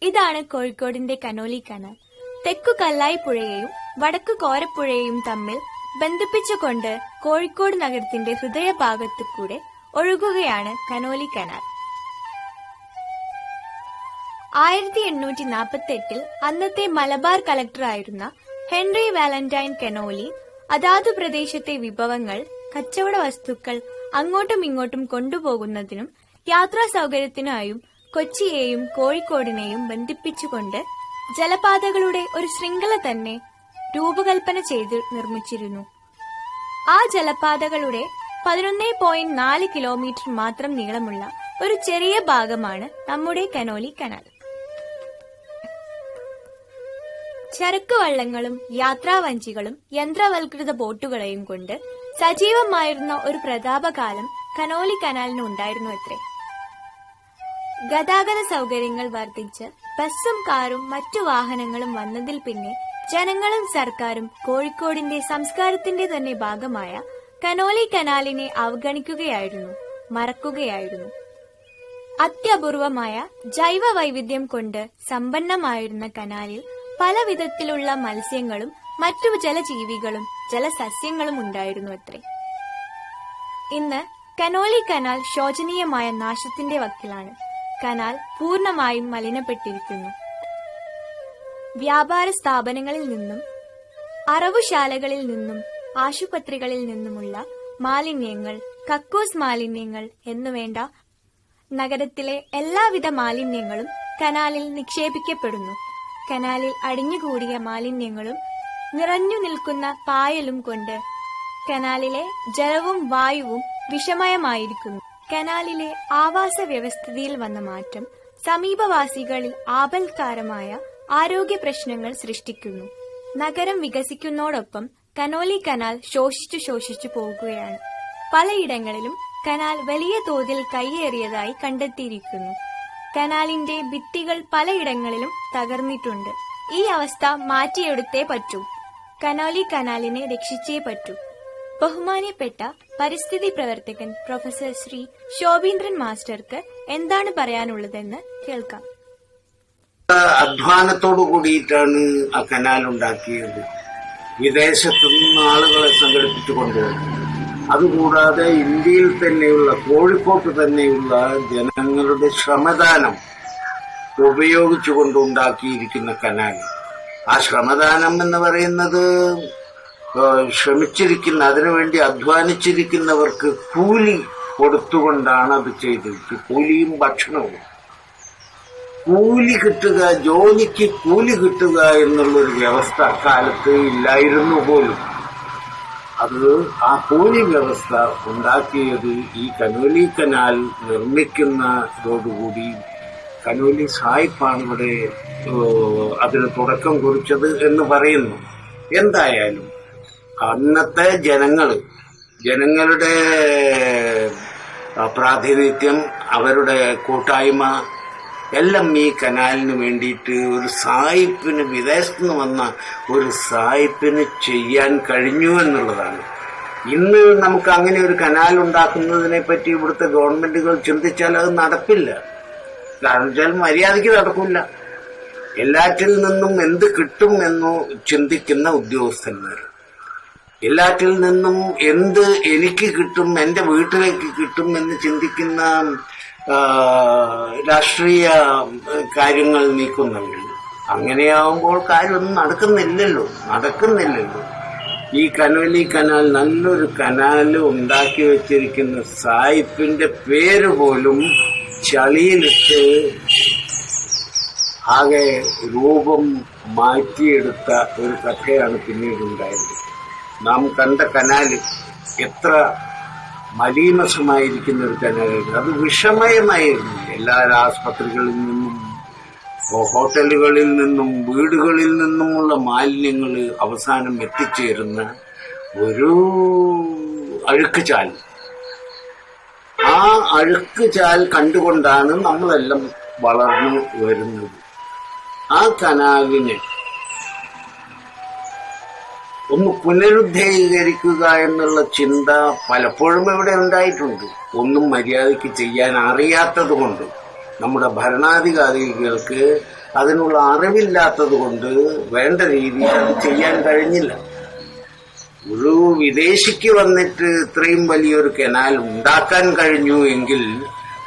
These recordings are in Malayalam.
ഇതാണ് കോഴിക്കോടിന്റെ കനോലി കനാൽ. തെക്കു കല്ലായി പുഴയെയും വടക്കു കോരപ്പുഴയെയും തമ്മിൽ ബന്ധിപ്പിച്ചുകൊണ്ട് കോഴിക്കോട് നഗരത്തിന്റെ ഹൃദയഭാഗത്തു കൂടെ ഒഴുകുകയാണ് കനോലി കനാൽ. 1848 അന്നത്തെ മലബാർ കളക്ടറായിരുന്ന ഹെൻറി വാലന്റൈൻ കനോലി അതാതു പ്രദേശത്തെ വിഭവങ്ങൾ, കച്ചവട വസ്തുക്കൾ അങ്ങോട്ടും ഇങ്ങോട്ടും കൊണ്ടുപോകുന്നതിനും യാത്രാ സൗകര്യത്തിനായും കൊച്ചിയെയും കോഴിക്കോടിനെയും ബന്ധിപ്പിച്ചുകൊണ്ട് ജലപാതകളുടെ ഒരു ശൃംഖല തന്നെ രൂപകൽപ്പന ചെയ്ത് നിർമ്മിച്ചിരുന്നു. ആ ജലപാതകളുടെ 11.4 കിലോമീറ്റർ മാത്രം നീളമുള്ള ഒരു ചെറിയ ഭാഗമാണ് നമ്മുടെ കനോലി കനാൽ. ചരക്ക് വള്ളങ്ങളും യാത്രാവഞ്ചികളും യന്ത്രവൽകൃത ബോട്ടുകളെയും കൊണ്ട് സജീവമായിരുന്ന ഒരു പ്രതാപകാലം കനോലി കനാലിന് ഉണ്ടായിരുന്നു അത്രേ. ഗതാഗത സൗകര്യങ്ങൾ വർദ്ധിച്ച് ബസ്സും കാറും മറ്റു വാഹനങ്ങളും വന്നതിൽ പിന്നെ ജനങ്ങളും സർക്കാരും കോഴിക്കോടിന്റെ സംസ്കാരത്തിന്റെ തന്നെ ഭാഗമായ കനോലി കനാലിനെ അവഗണിക്കുകയായിരുന്നു, മറക്കുകയായിരുന്നു. അത്യപൂർവമായ ജൈവ വൈവിധ്യം കൊണ്ട് സമ്പന്നമായിരുന്ന കനാലിൽ പല വിധത്തിലുള്ള മത്സ്യങ്ങളും മറ്റു ജലജീവികളും ജലസസ്യങ്ങളും ഉണ്ടായിരുന്നു അത്രേ. ഇന്ന് കനോലി കനാൽ ശോചനീയമായ നാശത്തിന്റെ വക്കിലാണ്. കനാൽ പൂർണ്ണമായും മലിനപ്പെട്ടിരിക്കുന്നു. വ്യാപാര സ്ഥാപനങ്ങളിൽ നിന്നും, അറവുശാലകളിൽ നിന്നും, ആശുപത്രികളിൽ നിന്നുമുള്ള മാലിന്യങ്ങൾ, കക്കൂസ് മാലിന്യങ്ങൾ എന്നുവേണ്ട നഗരത്തിലെ എല്ലാവിധ മാലിന്യങ്ങളും കനാലിൽ നിക്ഷേപിക്കപ്പെടുന്നു. കനാലിൽ അടിഞ്ഞുകൂടിയ മാലിന്യങ്ങളും നിറഞ്ഞു നിൽക്കുന്ന പായലും കൊണ്ട് കനാലിലെ ജലവും വായുവും വിഷമയമായിരിക്കുന്നു. കനാലിലെ ആവാസ വ്യവസ്ഥിതിയിൽ വന്ന മാറ്റം സമീപവാസികളിൽ ആപൽക്കാരമായ ആരോഗ്യ പ്രശ്നങ്ങൾ സൃഷ്ടിക്കുന്നു. നഗരം വികസിക്കുന്നതോടൊപ്പം കനോലി കനാൽ ശോഷിച്ചു പോകുകയാണ്. പലയിടങ്ങളിലും കനാൽ വലിയ തോതിൽ കയ്യേറിയതായി കണ്ടെത്തിയിരിക്കുന്നു. കനാലിന്റെ ഭിത്തികൾ പലയിടങ്ങളിലും തകർന്നിട്ടുണ്ട്. ഈ അവസ്ഥ മാറ്റിയെടുത്തേ പറ്റൂ. കനോലി കനാലിനെ രക്ഷിച്ചേ പറ്റൂ. ബഹുമാന്യപ്പെട്ട പരിസ്ഥിതി പ്രവർത്തകൻ പ്രൊഫസർ ശ്രീ ശോഭീന്ദ്രൻ മാസ്റ്റർക്ക് എന്താണ് പറയാനുള്ളതെന്ന് കേൾക്കാം. അധ്വാനത്തോടു കൂടിയിട്ടാണ് ആ കനാൽ ഉണ്ടാക്കിയത്. വിദേശത്തു നിന്ന് ആളുകളെ സംഘടിപ്പിച്ചു കൊണ്ടുവന്നു. അതുകൂടാതെ ഇന്ത്യയിൽ തന്നെയുള്ള, കോഴിക്കോട്ട് തന്നെയുള്ള ജനങ്ങളുടെ ശ്രമദാനം ഉപയോഗിച്ചുകൊണ്ടുണ്ടാക്കിയിരിക്കുന്ന കനാൽ. ആ ശ്രമദാനം എന്ന് പറയുന്നത് ശ്രമിച്ചിരിക്കുന്ന, അതിനുവേണ്ടി അധ്വാനിച്ചിരിക്കുന്നവർക്ക് കൂലി കൊടുത്തുകൊണ്ടാണ് അത് ചെയ്തത്. കൂലിയും ഭക്ഷണവും. കൂലി കിട്ടുക, ജോലിക്ക് കൂലി കിട്ടുക എന്നുള്ളൊരു വ്യവസ്ഥ അക്കാലത്ത് ഇല്ലായിരുന്നു പോലും. അത് ആ കൂലി വ്യവസ്ഥ ഉണ്ടാക്കിയത് ഈ കനോലി കനാൽ നിർമ്മിക്കുന്നതോടുകൂടി കനോലി സാഹിബാണ് ഇവിടെ അതിന് തുടക്കം കുറിച്ചത് എന്ന് പറയുന്നു. എന്തായാലും അന്നത്തെ ജനങ്ങളുടെ പ്രാതിനിധ്യം, അവരുടെ കൂട്ടായ്മ എല്ലാം ഈ കനാലിന് വേണ്ടിയിട്ട് ഒരു സായിപ്പിന്, വിദേശത്തുനിന്ന് വന്ന ഒരു സായിപ്പിന് ചെയ്യാൻ കഴിഞ്ഞു എന്നുള്ളതാണ്. ഇന്ന് നമുക്ക് അങ്ങനെ ഒരു കനാൽ ഉണ്ടാക്കുന്നതിനെ പറ്റി ഇവിടുത്തെ ഗവൺമെന്റുകൾ ചിന്തിച്ചാൽ അത് നടപ്പില്ല. കാരണം വെച്ചാൽ മര്യാദയ്ക്ക് നടക്കില്ല. എല്ലാറ്റിൽ നിന്നും എന്ത് കിട്ടും എന്ന് ചിന്തിക്കുന്ന ഉദ്യോഗസ്ഥന്മാർ, എല്ലാറ്റിൽ നിന്നും എന്ത് എനിക്ക് കിട്ടും, എന്റെ വീട്ടിലേക്ക് കിട്ടും എന്ന് ചിന്തിക്കുന്ന രാഷ്ട്രീയ കാര്യങ്ങൾ നീക്കുന്നവർ. അങ്ങനെയാവുമ്പോൾ കാര്യമൊന്നും നടക്കുന്നില്ലല്ലോ. ഈ കനോലി കനാൽ, നല്ലൊരു കനാല് ഉണ്ടാക്കി വെച്ചിരിക്കുന്ന സായിപ്പിന്റെ പേര് പോലും ചളിയിലിട്ട് ആകെ രൂപം മാറ്റിയെടുത്ത ഒരു കഥയാണ് പിന്നീട് ഉണ്ടായത്. നാം കണ്ട കനാല് എത്ര മലീമസമായിരിക്കുന്ന ഒരു കനാലായിരുന്നു. അത് വിഷമയമായിരുന്നു. എല്ലാ ആസ്പത്രികളിൽ നിന്നും, ഹോട്ടലുകളിൽ നിന്നും, വീടുകളിൽ നിന്നുമുള്ള മാലിന്യങ്ങൾ അവസാനം എത്തിച്ചേരുന്ന ഒരു അഴുക്കുചാൽ. ആ അഴുക്കുചാൽ കണ്ടുകൊണ്ടാണ് നമ്മളെല്ലാം വളർന്നു വരുന്നത്. ആ കനാലിനെ ഒന്ന് പുനരുദ്ധീകരിക്കുക എന്നുള്ള ചിന്ത പലപ്പോഴും ഇവിടെ ഉണ്ടായിട്ടുണ്ട്. ഒന്നും മര്യാദയ്ക്ക് ചെയ്യാൻ അറിയാത്തത് കൊണ്ട് നമ്മുടെ ഭരണാധികാരികൾക്ക് അതിനുള്ള അറിവില്ലാത്തത് കൊണ്ട് വേണ്ട രീതിയിൽ അത് ചെയ്യാൻ കഴിഞ്ഞില്ല. ഒരു വിദേശിക്ക് വന്നിട്ട് ഇത്രയും വലിയൊരു കനാൽ ഉണ്ടാക്കാൻ കഴിഞ്ഞു എങ്കിൽ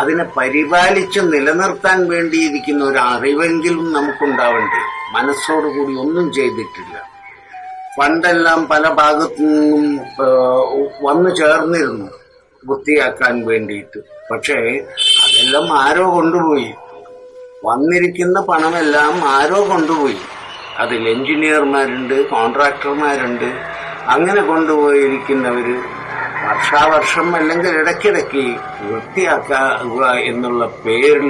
അതിനെ പരിപാലിച്ച് നിലനിർത്താൻ വേണ്ടിയിരിക്കുന്ന ഒരു അറിവെങ്കിലും നമുക്കുണ്ടാവണ്ടേ. മനസ്സോടുകൂടി ഒന്നും ചെയ്തിട്ടില്ല. ഫണ്ടെല്ലാം പല ഭാഗത്തു നിന്നും വന്നു ചേർന്നിരുന്നു വൃത്തിയാക്കാൻ വേണ്ടിയിട്ട്. പക്ഷേ അതെല്ലാം ആരോ കൊണ്ടുപോയി. വന്നിരിക്കുന്ന പണമെല്ലാം ആരോ കൊണ്ടുപോയി. അതിൽ എഞ്ചിനീയർമാരുണ്ട്, കോൺട്രാക്ടർമാരുണ്ട്. അങ്ങനെ കൊണ്ടുപോയിരിക്കുന്നവര് വർഷാവർഷം അല്ലെങ്കിൽ ഇടയ്ക്കിടയ്ക്ക് വൃത്തിയാക്കുക എന്നുള്ള പേരിൽ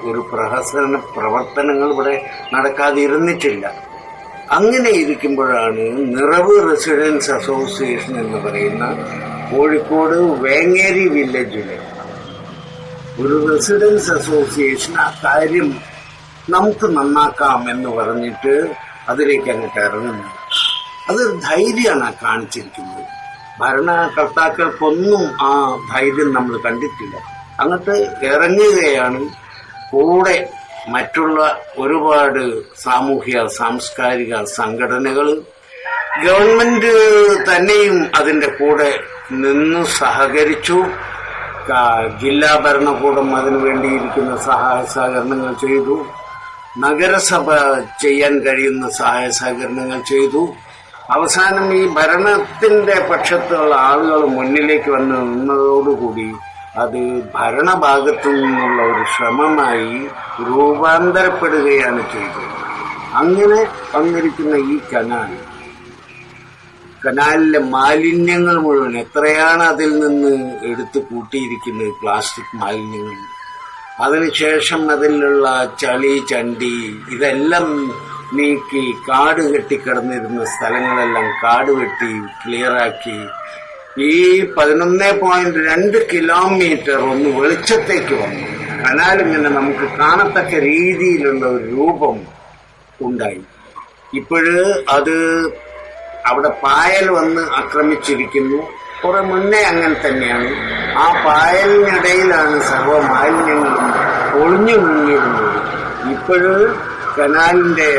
ഒരു പ്രഹസന പ്രവർത്തനങ്ങൾ ഇവിടെ നടക്കാതിരുന്നിട്ടില്ല. അങ്ങനെ ഇരിക്കുമ്പോഴാണ് നിറവ് റെസിഡൻസ് അസോസിയേഷൻ എന്ന് പറയുന്ന കോഴിക്കോട് വേങ്ങേരി വില്ലേജിലെ ഒരു റെസിഡൻസ് അസോസിയേഷൻ ആ കാര്യം നമുക്ക് നന്നാക്കാം എന്ന് പറഞ്ഞിട്ട് അതിലേക്ക് അങ്ങോട്ട് ഇറങ്ങുന്നു. അതൊരു ധൈര്യമാണ് കാണിച്ചിരിക്കുന്നത്. ഭരണകർത്താക്കൾക്കൊന്നും ആ ധൈര്യം നമ്മൾ കണ്ടിട്ടില്ല. അങ്ങോട്ട് ഇറങ്ങുകയാണ്. കൂടെ മറ്റുള്ള ഒരുപാട് സാമൂഹ്യ സാംസ്കാരിക സംഘടനകൾ, ഗവൺമെന്റ് തന്നെയും അതിന്റെ കൂടെ നിന്ന് സഹകരിച്ചു. ജില്ലാ ഭരണകൂടം അതിനു വേണ്ടിയിരിക്കുന്ന സഹായ സഹകരണങ്ങൾ ചെയ്തു. നഗരസഭ ചെയ്യാൻ കഴിയുന്ന സഹായ സഹകരണങ്ങൾ ചെയ്തു. അവസാനം ഈ ഭരണത്തിന്റെ പക്ഷത്തുള്ള ആളുകൾ മുന്നിലേക്ക് വന്ന് നിന്നതോടുകൂടി അത് ഭരണഭാഗത്തു നിന്നുള്ള ഒരു ശ്രമമായി രൂപാന്തരപ്പെടുകയാണ് ചെയ്തത്. അങ്ങനെ വന്നിരിക്കുന്ന ഈ കനാലിലെ മാലിന്യങ്ങൾ മുഴുവൻ എത്രയാണ് അതിൽ നിന്ന് എടുത്തു കൂട്ടിയിരിക്കുന്നത്, പ്ലാസ്റ്റിക് മാലിന്യങ്ങൾ. അതിനുശേഷം അതിലുള്ള ചളി ചണ്ടി ഇതെല്ലാം നീക്കി കാട് കെട്ടിക്കിടന്നിരുന്ന സ്ഥലങ്ങളെല്ലാം കാട് വെട്ടി ക്ലിയറാക്കി ഈ 11.2 കിലോമീറ്റർ ഒന്ന് വെളിച്ചത്തേക്ക് വന്നു. കനാലിങ്ങനെ നമുക്ക് കാണത്തക്ക രീതിയിലുള്ള ഒരു രൂപം ഉണ്ടായി. ഇപ്പോഴ് അത് അവിടെ പായൽ വന്ന് ആക്രമിച്ചിരിക്കുന്നു. കുറെ മുന്നേ അങ്ങനെ തന്നെയാണ്. ആ പായലിനിടയിലാണ് സർവ്വ മാലിന്യങ്ങളും ഒളിഞ്ഞു മുങ്ങിയിരുന്നത്. ഇപ്പോഴ് കനാലിന്റെ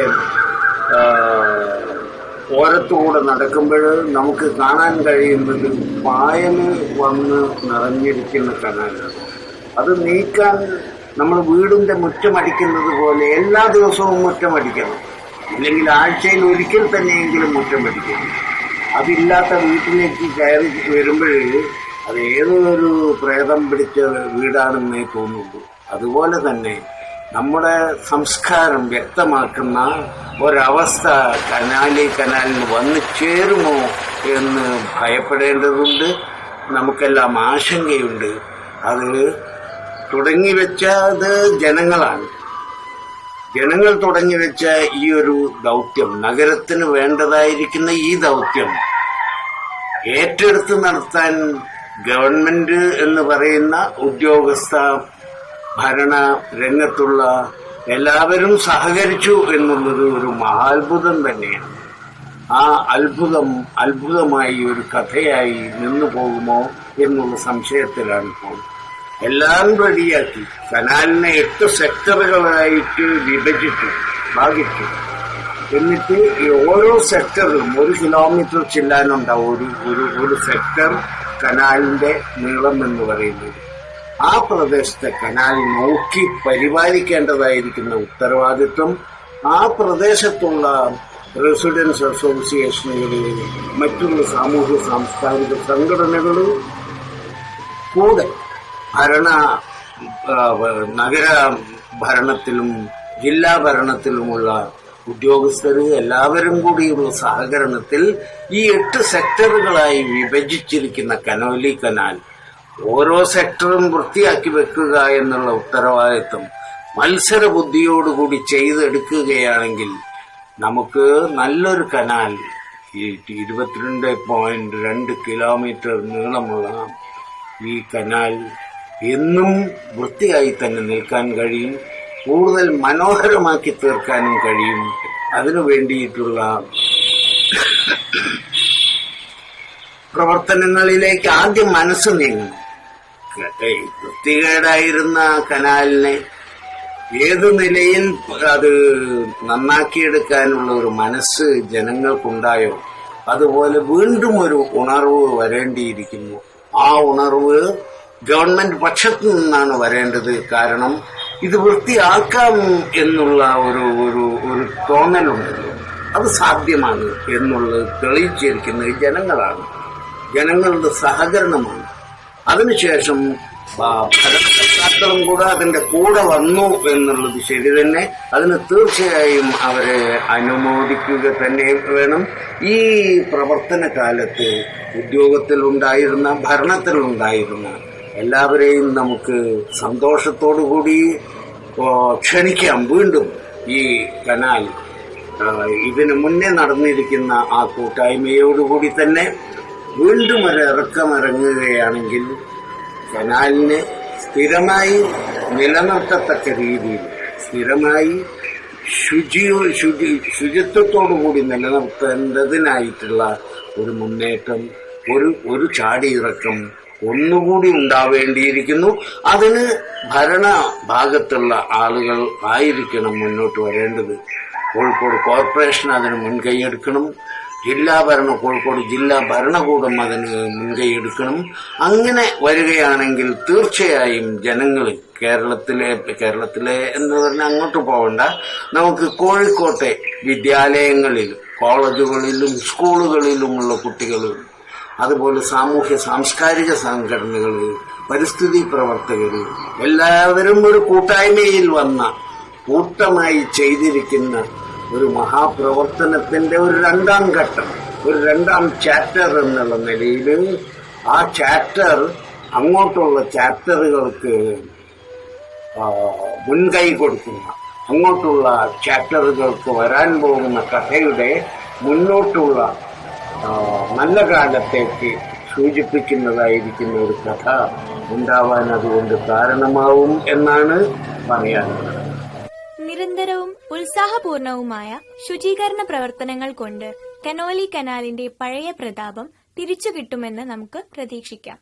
ഓരത്തുകൂടെ നടക്കുമ്പോൾ നമുക്ക് കാണാൻ കഴിയുന്നത് പായല് വന്ന് നിറഞ്ഞിരിക്കുന്ന കനാലാണ്. അത് നീക്കാൻ നമ്മൾ വീടിന്റെ മുറ്റമടിക്കുന്നത് പോലെ എല്ലാ ദിവസവും മുറ്റമടിക്കണം, അല്ലെങ്കിൽ ആഴ്ചയിൽ ഒരിക്കൽ തന്നെയെങ്കിലും മുറ്റമടിക്കണം. അതില്ലാത്ത വീട്ടിലേക്ക് കയറി വരുമ്പോൾ അത് ഏതൊരു പ്രേതം പിടിച്ച വീടാണെന്നേ തോന്നുള്ളൂ. അതുപോലെ തന്നെ നമ്മുടെ സംസ്കാരം വ്യക്തമാക്കുന്ന ഒരവസ്ഥ കനാലിന് വന്നു ചേരുമോ എന്ന് ഭയപ്പെടേണ്ടതുണ്ട്. നമുക്കെല്ലാം ആശങ്കയുണ്ട്. അത് തുടങ്ങിവെച്ചത് ജനങ്ങളാണ്. ജനങ്ങൾ തുടങ്ങിവെച്ച ഈ ഒരു ദൗത്യം, നഗരത്തിന് വേണ്ടതായിരിക്കുന്ന ഈ ദൗത്യം ഏറ്റെടുത്ത് നടത്താൻ ഗവൺമെന്റ് എന്ന് പറയുന്ന ഉദ്യോഗസ്ഥ, ഭരണ രംഗത്തുള്ള എല്ലാവരും സഹകരിച്ചു എന്നുള്ളത് ഒരു മഹാത്ഭുതം തന്നെയാണ്. ആ അത്ഭുതമായി ഒരു കഥയായി നിന്നു പോകുമോ എന്നുള്ള സംശയത്തിലാണ് ഇപ്പോൾ. എല്ലാം റെഡിയാക്കി കനാലിനെ 8 സെക്ടറുകളായിട്ട് വിഭജിച്ചു, ഭാഗിച്ചു. എന്നിട്ട് ഈ ഓരോ സെക്ടറിലും 1 കിലോമീറ്റർ ചെല്ലാനുണ്ടാവും ഒരു സെക്ടർ കനാലിന്റെ നീളം എന്ന് പറയുന്നത്. ആ പ്രദേശത്തെ കനാൽ നോക്കി പരിപാലിക്കേണ്ടതായിരിക്കുന്ന ഉത്തരവാദിത്വം ആ പ്രദേശത്തുള്ള റെസിഡൻസ് അസോസിയേഷനുകളിൽ, മറ്റുള്ള സാമൂഹ്യ സാംസ്കാരിക സംഘടനകൾ, കൂടെ നഗര ഭരണത്തിലും ജില്ലാ ഭരണത്തിലുമുള്ള ഉദ്യോഗസ്ഥർ എല്ലാവരും കൂടിയുള്ള സഹകരണത്തിൽ ഈ 8 സെക്ടറുകളായി വിഭജിച്ചിരിക്കുന്ന കനോലി കനാൽ ഓരോ സെക്ടറും വൃത്തിയാക്കി വെക്കുക എന്നുള്ള ഉത്തരവാദിത്വം മത്സര ബുദ്ധിയോടുകൂടി ചെയ്തെടുക്കുകയാണെങ്കിൽ നമുക്ക് നല്ലൊരു കനാൽ, ഈ 22.2 കിലോമീറ്റർ നീളമുള്ള ഈ കനാൽ എന്നും വൃത്തിയായി തന്നെ നിൽക്കാൻ കഴിയും. കൂടുതൽ മനോഹരമാക്കി തീർക്കാനും കഴിയും. അതിനു വേണ്ടിയിട്ടുള്ള പ്രവർത്തനങ്ങളിലേക്ക് ആദ്യം മനസ്സ് നീങ്ങും. വൃത്തികേടായിരുന്ന കനാലിനെ ഏതു നിലയിൽ അത് നന്നാക്കിയെടുക്കാനുള്ള ഒരു മനസ്സ് ജനങ്ങൾക്കുണ്ടായോ അതുപോലെ വീണ്ടും ഒരു ഉണർവ് വരേണ്ടിയിരിക്കുന്നു. ആ ഉണർവ് ഗവൺമെന്റ് പക്ഷത്തു നിന്നാണ് വരേണ്ടത്. കാരണം ഇത് വൃത്തിയാക്കാം എന്നുള്ള ഒരു ഒരു ഒരു തോന്നലുണ്ടല്ലോ, അത് സാധ്യമാണ് എന്നുള്ളത് തെളിയിച്ചിരിക്കുന്നത് ജനങ്ങളാണ്, ജനങ്ങളുടെ സഹകരണമാണ്. അതിനുശേഷം ഭരണകർത്താക്കളും കൂടെ അതിന്റെ കൂടെ വന്നു എന്നുള്ളത് ശരി തന്നെ. അതിന് തീർച്ചയായും അവരെ അനുമോദിക്കുക തന്നെ വേണം. ഈ പ്രവർത്തന കാലത്ത് ഉദ്യോഗത്തിലുണ്ടായിരുന്ന, ഭരണത്തിലുണ്ടായിരുന്ന എല്ലാവരെയും നമുക്ക് സന്തോഷത്തോടുകൂടി ക്ഷണിക്കാം. വീണ്ടും ഈ കനാൽ ഇതിനു മുന്നേ നടന്നിരിക്കുന്ന ആ കൂട്ടായ്മയോടുകൂടി തന്നെ വീണ്ടും ഒരു ഇറക്കമിറങ്ങുകയാണെങ്കിൽ കനാലിനെ സ്ഥിരമായി നിലനിർത്തത്തക്ക രീതിയിൽ, സ്ഥിരമായി ശുചിത്വത്തോടുകൂടി നിലനിർത്തേണ്ടതിനായിട്ടുള്ള ഒരു മുന്നേറ്റം, ഒരു ചാടിയിറക്കം ഒന്നുകൂടി ഉണ്ടാവേണ്ടിയിരിക്കുന്നു. അതിന് ഭരണ ഭാഗത്തുള്ള ആളുകൾ ആയിരിക്കണം മുന്നോട്ട് വരേണ്ടത്. കോഴിക്കോട് കോർപ്പറേഷൻ അതിന് മുൻകൈയെടുക്കണം. കോഴിക്കോട് ജില്ലാ ഭരണകൂടം അതിന് മുൻകൈയെടുക്കണം. അങ്ങനെ വരികയാണെങ്കിൽ തീർച്ചയായും ജനങ്ങൾ കേരളത്തിലെ എന്ന് പറഞ്ഞാൽ അങ്ങോട്ട് പോകണ്ട, നമുക്ക് കോഴിക്കോട്ടെ വിദ്യാലയങ്ങളിലും കോളേജുകളിലും സ്കൂളുകളിലുമുള്ള കുട്ടികളും അതുപോലെ സാമൂഹ്യ സാംസ്കാരിക സംഘടനകൾ, പരിസ്ഥിതി പ്രവർത്തകർ എല്ലാവരും ഒരു കൂട്ടായ്മയിൽ വന്ന കൂട്ടമായി ചെയ്തിരിക്കുന്ന ഒരു മഹാപ്രവർത്തനത്തിന്റെ ഒരു രണ്ടാം ഘട്ടം, ഒരു രണ്ടാം ചാപ്റ്റർ എന്നുള്ള നിലയിൽ ആ ചാപ്റ്റർ അങ്ങോട്ടുള്ള ചാപ്റ്ററുകൾക്ക് മുൻകൈ കൊടുക്കുന്ന, അങ്ങോട്ടുള്ള ചാപ്റ്ററുകൾക്ക് വരാൻ പോകുന്ന കഥയുടെ മുന്നോട്ടുള്ള നല്ല കാലത്തേക്ക് സൂചിപ്പിക്കുന്നതായിരിക്കുന്ന ഒരു കഥ ഉണ്ടാവാൻ അതുകൊണ്ട് കാരണമാവും എന്നാണ് പറയാനുള്ളത്. നിരന്തരവും ഉത്സാഹപൂർണവുമായ ശുചീകരണ പ്രവർത്തനങ്ങൾ കൊണ്ട് കനോലി കനാലിന്റെ പഴയ പ്രതാപം തിരിച്ചു കിട്ടുമെന്ന് നമുക്ക് പ്രതീക്ഷിക്കാം.